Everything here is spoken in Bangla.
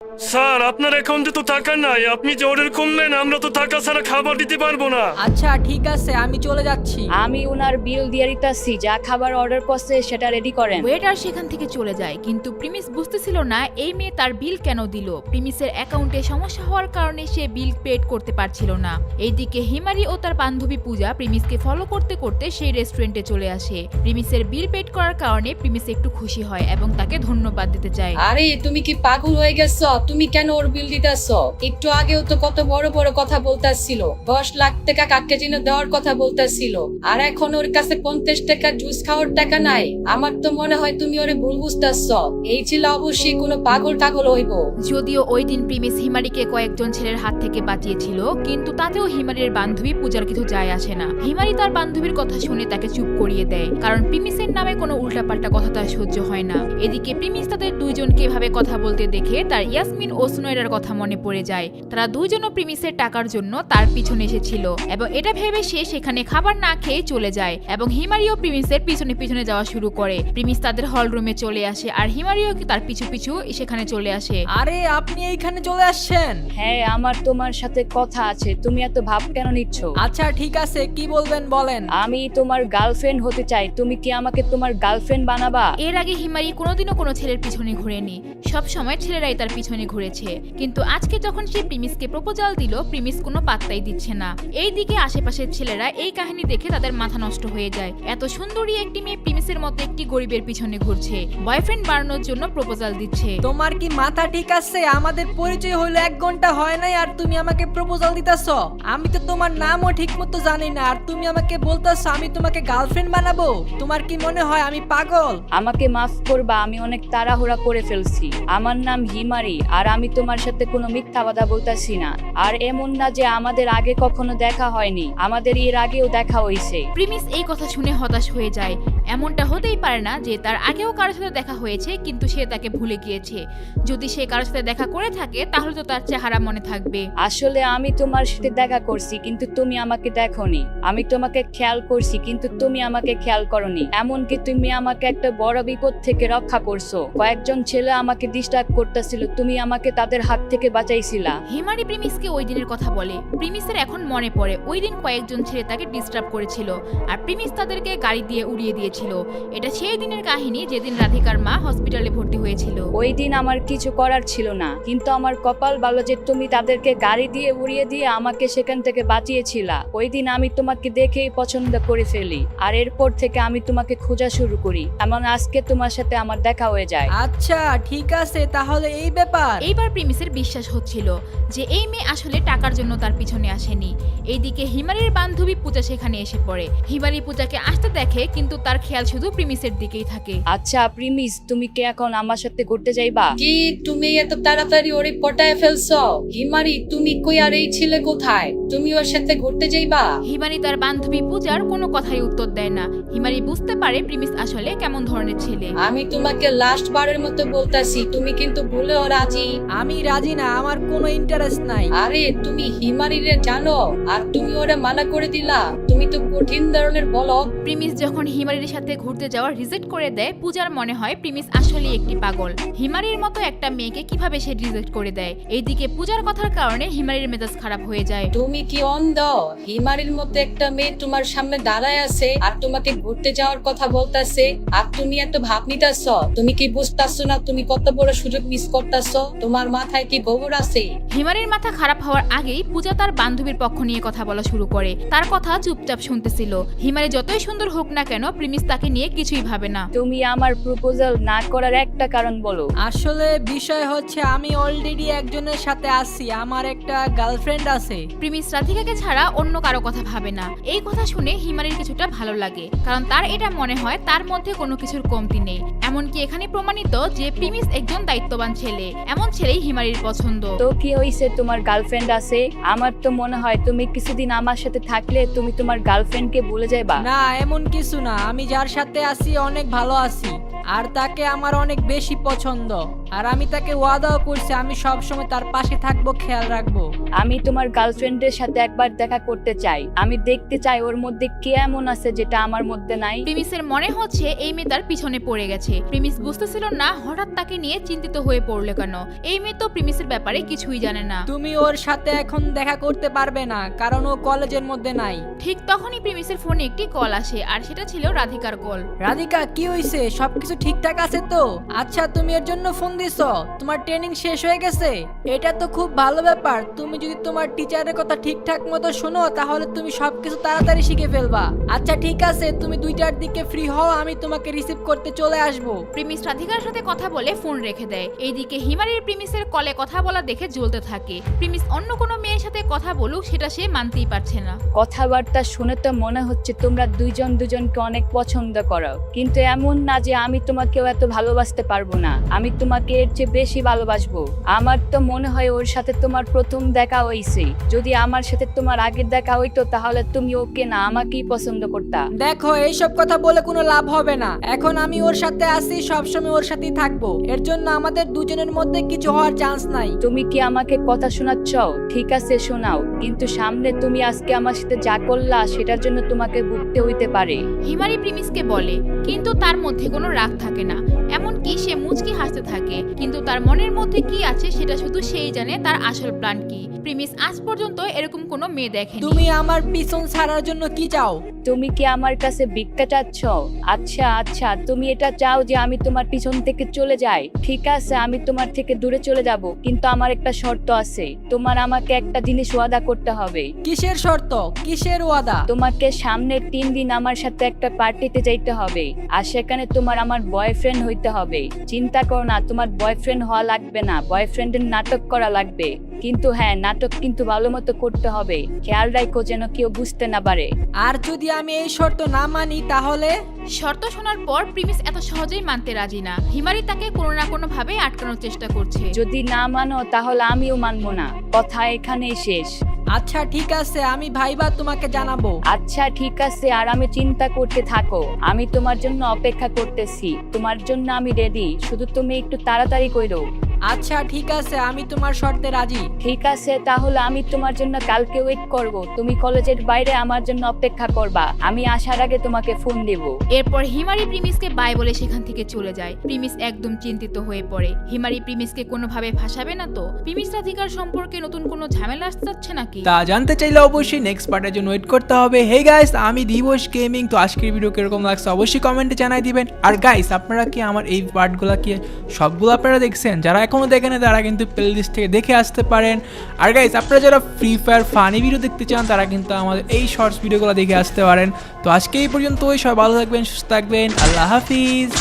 স্যার, আপনার অ্যাকাউন্টে তো টাকা নাই। আপনি যে অর্ডার করলেন, আমরা তো টাকা ছাড়া খাবার দিতে পারবো না। আচ্ছা ঠিক আছে, আমি চলে যাচ্ছি। আমি উনার বিল দিয়ে দিতাছি, যা খাবার অর্ডার করছে সেটা রেডি করেন। ওয়েটার সেখান থেকে চলে যায়, কিন্তু প্রিমিস বুঝতেছিল না এই মেয়ে তার বিল কেন দিল। প্রিমিসের অ্যাকাউন্টে সমস্যা হওয়ার কারণে সে বিল পেড করতে পারছিল না। এইদিকে হিমারি ও তার বান্ধবী পূজা প্রিমিসকে ফলো করতে করতে সেই রেস্টুরেন্টে চলে আসে। প্রিমিসের বিল পেড করার কারণে প্রিমিস একটু খুশি হয় এবং তাকে ধন্যবাদ দিতে চায়। আরে তুমি কি পাগল হয়ে গেছো? তুমি কেন ওর বিল দিতেছ? একটু আগেও তো কত বড় বড় কথা বলতাছিল, 10 লাখ টাকা কাকে যেন দেওয়ার কথা বলতাছিল, আর এখন ওর কাছে 50 টাকা জুস খাওয়ার টাকা নাই। আমার তো মনে হয় তুমি ওরে ভুল বুঝতেছ। এই ছিল অবশ্যই কোনো পাগল টাগল হইব। যদিও ওই দিন প্রিমিস হিমারিকে কয়েকজন ছেলের হাত থেকে বাঁচিয়েছিল, কিন্তু তাতেও হিমারির বান্ধবী পূজার কিছু যায় আসে না। হিমারি তার বান্ধবীর কথা শুনে তাকে চুপ করিয়ে দেয়, কারণ প্রিমিসের নামে কোনো উল্টাপাল্টা কথা তার সহ্য হয় না। এদিকে প্রিমিস তাদের দুইজনকে এভাবে কথা বলতে দেখে তার ইয়াসমিন ও সুনয়রার কথা মনে পড়ে যায়। তারা দুইজনও প্রিমিসের টাকার জন্য তার পিছনে এসেছিল এবং এটা ভেবে সে সেখানে খাবার না খেয়ে চলে যায় এবং হিমারিও প্রিমিসের পিছনে পিছনে যাওয়া শুরু করে। প্রিমিস তাদের হল রুমে চলে আসে আর হিমারিও তার পিছু পিছু সেখানে চলে আসে। আরে আপনি এইখানে চলে আসছেন? হ্যাঁ, আমার তোমার সাথে কথা আছে। তুমি এত ভাব কেন নিচ্ছ? আচ্ছা ঠিক আছে, কি বলবেন বলেন। আমি তোমার গার্লফ্রেন্ড হতে চাই। তুমি কি আমাকে তোমার গার্লফ্রেন্ড বানাবা? এর আগে হিমারি কোনোদিনও কোনো ছেলের পিছনে ঘুরেনি, সব সময় ছেলেরাই তার পিছনে ঘুরেছে। কিন্তু আজকে যখন সে প্রিমিসকে প্রপোজাল দিল, প্রিমিস কোনো পাত্তাই দিচ্ছে না। এইদিকে আশেপাশের ছেলেরা এই কাহিনী দেখে তাদের মাথা নষ্ট হয়ে যায়। এত সুন্দরী একটি মেয়ে প্রিমিসের মতো একটি গরিবের পিছনে ঘুরছে, বয়ফ্রেন্ড বানানোর জন্য প্রপোজাল দিচ্ছে। তোমার কি মাথা ঠিক আছে? আমাদের পরিচয় হলো 1 ঘন্টা হয় নাই আর তুমি আমাকে প্রপোজাল দিতেছ? আমি তো তোমার নামও ঠিক মতো জানি না, আর তুমি আমাকে বলতেছো আমি তোমাকে গার্লফ্রেন্ড বানাবো? তোমার কি মনে হয় আমি পাগল? আমাকে মাফ করবা, আমি অনেক তাড়াহুড়া করে ফেলছি। আমার নাম হিমারি, আর আমি তোমার সাথে কোনো মিথ্যা কথা বলতাছি না। আর এমন না যে আমাদের আগে কখনো দেখা হয়নি, আমাদের এর আগেও দেখা হয়েছে। প্রিমিস এই কথা শুনে হতাশ হয়ে যায়। এমনটা হতেই পারে না যে তার আগেও কারোর সাথে দেখা হয়েছে কিন্তু সে তাকে ভুলে গিয়েছে। যদি সে কারোর সাথে দেখা করে থাকে তাহলে তো তার চেহারা মনে থাকবে। আসলে আমি তোমার সাথে দেখা করছি কিন্তু তুমি আমাকে দেখোনি। আমি তোমাকে খেয়াল করছি কিন্তু তুমি আমাকে খেয়াল করনি। এমনকি তুমি আমাকে একটা বড় বিপদ থেকে রক্ষা করছো। কয়েকজন ছেলে আমাকে ডিস্টার্ব করতেছিল, তুমি আমাকে তাদের হাত থেকে বাঁচাইছিলা। হিমারি প্রিমিসকে ওই দিনের কথা বলে। প্রিমিসের এখন মনে পড়ে ওই দিন কয়েকজন ছেলে তাকে ডিস্টার্ব করেছিল আর প্রিমিস তাদেরকে গাড়ি দিয়ে উড়িয়ে দিয়েছিল। এটা সেই দিনের কাহিনী যেদিন রাধিকার মা হসপিটালে ভর্তি হয়েছিল। ওই দিন আমার কিছু করার ছিল না, কিন্তু আমার কপাল ভালো যে তুমি তাদেরকে গাড়ি দিয়ে উড়িয়ে দিয়ে আমাকে সেখান থেকে বাঁচিয়েছিলা। ওই দিন আমি তোমাকে দেখেই পছন্দ করে ফেলি, আর এরপর থেকে আমি তোমাকে খোঁজা শুরু করি। এমন আজকে তোমার সাথে আমার দেখা হয়ে যায়। আচ্ছা ঠিক আছে, তাহলে এই ব্যাপার। এইবার প্রিমিসের বিশ্বাস হচ্ছিল যে এই মেয়ে আসলে টাকার জন্য তার পিছনে আসেনি। এইদিকে হিমারির বান্ধবী পূজা সেখানে এসে পড়ে। হিমারি পূজাকে আসতে দেখে কিন্তু তার খেয়াল শুধু প্রিমিসের দিকেই থাকে। আচ্ছা প্রিমিস, তুমি কি এখন আমার সাথে ঘুরতে যাইবা? কি তুমি এত তাড়াতাড়ি ওরে পটায় ফেলছো? হিমারি তুমি কই, আর এই ছেলে কোথায়? তুমি ওর সাথে ঘুরতে যাইবা? হিমারি তার বান্ধবী পূজার কোনো কথাই উত্তর দেয় না। হিমারি বুঝতে পারে প্রিমিস আসলে কেমন ধরনের ছেলে। আমি তোমাকে লাস্ট বারের মতো বলতাছি, তুমি কিন্তু ভুলেও রাজি? আমি রাজি না, আমার কোনো ইন্টারেস্ট নাই। আরে তুমি হিমারিরে জানো আর তুমি ওরে মানা করে দিলা? তুমি তো কঠিন ধরনের বলো। প্রিমিস যখন হিমারির সাথে ঘুরতে যাওয়ার রিজেক্ট করে দেয়, পূজার মনে হয় প্রিমিস আসলে একটি পাগল। হিমারির মতো একটা মেয়েকে কিভাবে সে রিজেক্ট করে দেয়। এইদিকে পূজার কথার কারণে হিমারির মেজাজ খারাপ হয়ে যায়। তুমি কি অন্ধ? হিমারির মতো একটা মেয়ে তোমার সামনে দাঁড়ায় আছে আর তোমাকে ঘুরতে যাওয়ার কথা বলতাছে, আর তুমি এত ভাব নিতাছ? তুমি কি বুঝতাছো না তুমি কত বড় সুযোগ মিস করতাছো? তোমার মাথায় কি গোবর আছে? হিমারির মাথা খারাপ হওয়ার আগেই পূজা তার বান্ধবীর পক্ষ নিয়ে কথা বলা শুরু করে। তার কথা চুপচাপ শুনতেছিল। হিমারি যতই সুন্দর হোক না কেন, প্রিমিস তাকে নিয়ে কিছুই ভাবে না। তুমি আমার প্রপোজাল না করার একটা কারণ বলো। আসলে বিষয় হচ্ছে আমি অলরেডি একজনের সাথে আছি, আমার একটা গার্লফ্রেন্ড আছে। প্রিমিস রাধিকাকে ছাড়া অন্য কারো কথা ভাবে না। এই কথা শুনে হিমারির কিছুটা ভালো লাগে, কারণ তার এটা মনে হয় তার মধ্যে কোনো কিছুর কমতি নেই। এমনকি এখানে প্রমাণিত যে প্রিমিস একজন দায়িত্ববান ছেলে। এমন ছেলেই হিমারির পছন্দ। তো কি হইছে, তোমার গার্লফ্রেন্ড আছে? আমার তো মনে হয় তুমি কিছুদিন আমার সাথে থাকলে তুমি তোমার গার্লফ্রেন্ডকে ভুলে যাইবা। না এমন কিছু না, আমি যার সাথে আছি অনেক ভালো আছি। আর তাকে আমার অনেক বেশি পছন্দ। আর আমি তাকে ওয়াদাও করছি আমি সব সময় তার পাশে থাকবো, খেয়াল রাখবো। আমি তোমার গার্লফ্রেন্ডের সাথে একবার দেখা করতে চাই। আমি দেখতে চাই ওর মধ্যে কি এমন আছে যেটা আমার মধ্যে নাই। প্রিমিসের মনে হচ্ছে এই মেয়ে তার পিছনে পড়ে গেছে। প্রিমিস বুঝতেছিল না হঠাৎ তাকে নিয়ে চিন্তিত হয়ে পড়লো কেন। এই মেয়ে তো প্রিমিসের ব্যাপারে কিছুই জানে না। তুমি ওর সাথে এখন দেখা করতে পারবে না, কারণ ও কলেজের মধ্যে নাই। ঠিক তখনই প্রিমিসের ফোনে একটি কল আসে, আর সেটা ছিল রাধিকার কল। রাধিকা, কি হয়েছে? সবকিছু ঠিকঠাক আছে তো? আচ্ছা, তুমি এর জন্য ফোন দিছো? তোমার ট্রেনিং শেষ হয়ে গেছে? এটা তো খুব ভালো ব্যাপার। তুমি যদি তোমার টিচারের কথা ঠিকঠাক মতো শোনো তাহলে তুমি সবকিছু তাড়াতাড়ি শিখে ফেলবা। আচ্ছা ঠিক আছে, তুমি 2টার দিকে ফ্রি হও, আমি তোমাকে রিসিভ করতে চলে আসবো। প্রিমিস রাধিকার সাথে কথা বলে ফোন রেখে দেয়। এইদিকে হিমারির প্রিমিসের কলে কথা বলা দেখে জ্বলতে থাকে। প্রিমিস অন্য কোনো মেয়ের সাথে কথা বলুক সেটা সে মানতেই পারছে না। কথাবার্তা শুনে তো মনে হচ্ছে তোমরা দুজনকে অনেক পছন্দ করো, কিন্তু এমন না যে আমি তোমাকেও এত ভালোবাসতে পারবো না। আমি তোমাকে এর চেয়ে বেশি ভালোবাসবো। আমার তো মনে হয় ওর সাথে তোমার প্রথম দেখা হয়েছে। যদি আমার সাথে তোমার আগের দেখা হইতো তাহলে তুমি ওকে না আমাকেই পছন্দ করতা। দেখো, এইসব কথা বলে কোনো লাভ হবে না। এখন আমি ওর সাথে আছি, সবসময় ওর সাথেই থাকবো। এর জন্য আমাদের দুজনের মধ্যে কিছু হওয়ার চান্স নাই। তুমি কি আমাকে কথা শোনাচ্ছ? ঠিক আছে, শোনাও, কিন্তু সামনে তুমি আজকে আমার সাথে যা করলা সেটার জন্য তোমাকে ভুগতে হইতে পারে। হিমারি প্রিমিসকে বলে, কিন্তু তার মধ্যে কোনো রাগ থাকে না। এমনকি সে মুচকি হাসতে থাকে, কিন্তু তার মনের মধ্যে কি আছে সেটা শুধু সেই জানে। তার আসল প্ল্যান কি। প্রিমিস আজ পর্যন্ত এরকম কোনো মেয়ে দেখেনি। তুমি আমার পিছন ছাড়ার জন্য কি চাও? তুমি কি আমার কাছে ভিক্ষা চাচ্ছ? আচ্ছা, তুমি এটা চাও যে আমি তোমার পিছন থেকে চলে যাই। ঠিক আছে, আমি তোমার থেকে দূরে চলে যাব, কিন্তু আমার একটা শর্ত আছে। তোমার আমাকে একটা জিনিস ওয়াদা করতে হবে। কিসের শর্ত? কিসের ওয়াদা? তোমাকে সামনের 3 দিন আমার সাথে একটা পার্টিতে যাইতে হবে, আর সেখানে তোমার আমার বয়ফ্রেন্ড হইতে হবে। চিন্তা করো না, তোমার বয়ফ্রেন্ড হওয়া লাগবে না, বয়ফ্রেন্ডের নাটক করা লাগবে। কিন্তু হ্যাঁ, নাটক কিন্তু ভালো মতো করতে হবে। খেয়াল রাখো যেন কেউ বুঝতে না পারে। আর যদি আমি এই শর্ত না মানি তাহলে? শর্ত শোনার পর প্রিমিস এত সহজেই মানতে রাজি না। হিমারি তাকে কোনো না কোনো ভাবে আটকানোর চেষ্টা করছে। যদি না মানো তাহলে আমিও মানবো না। কথা এখানেই শেষ। আচ্ছা ঠিক আছে, আমি ভাইবা তোমাকে জানাবো। আচ্ছা ঠিক আছে, আর আমি চিন্তা করতে থাকো। আমি তোমার জন্য অপেক্ষা করতেছি। তোমার জন্য আমি রেডি, শুধু তুমি একটু তাড়াতাড়ি কইরো। আচ্ছা ঠিক আছে, আমি তোমার শর্তে রাজি। ঠিক আছে, তাহলে আমি তোমার জন্য কালকে ওয়েট করব। তুমি কলেজের বাইরে আমার জন্য অপেক্ষা করবা। আমি আসার আগে তোমাকে ফোন দেব। এরপর হিমারি প্রিমিসকে বাই বলে সেখান থেকে চলে যায়। প্রিমিস একদম চিন্তিত হয়ে পড়ে। হিমারি প্রিমিসকে কোনোভাবে ফাঁসাবে না তো? প্রিমিস রাধিকার সম্পর্কে নতুন কোনো ঝামেলা আসতে যাচ্ছে নাকি? তা জানতে চাইলে অবশ্যই নেক্সট পার্টের জন্য ওয়েট করতে হবে। হে গাইস, আমি দিবস গেমিং। তো আজকের ভিডিও কিরকম লাগছে অবশ্যই কমেন্টে জানাই দিবেন। আর গাইস, আপনারা কি আমার এই পার্টগুলো কি সবগুলো আপনারা দেখছেন? যারা এখনো দেখেন তারা কিন্তু প্লেলিস্ট থেকে দেখে আসতে পারেন। আর গাইস, আপনারা যারা ফ্রি ফায়ার ফানি ভিডিও দেখতে চান তারা কিন্তু আমাদের এই শর্টস ভিডিওগুলো দেখে আসতে পারেন। তো আজকে এই পর্যন্তই। সবাই ভালো থাকবেন, সুস্থ থাকবেন। আল্লাহ হাফিজ।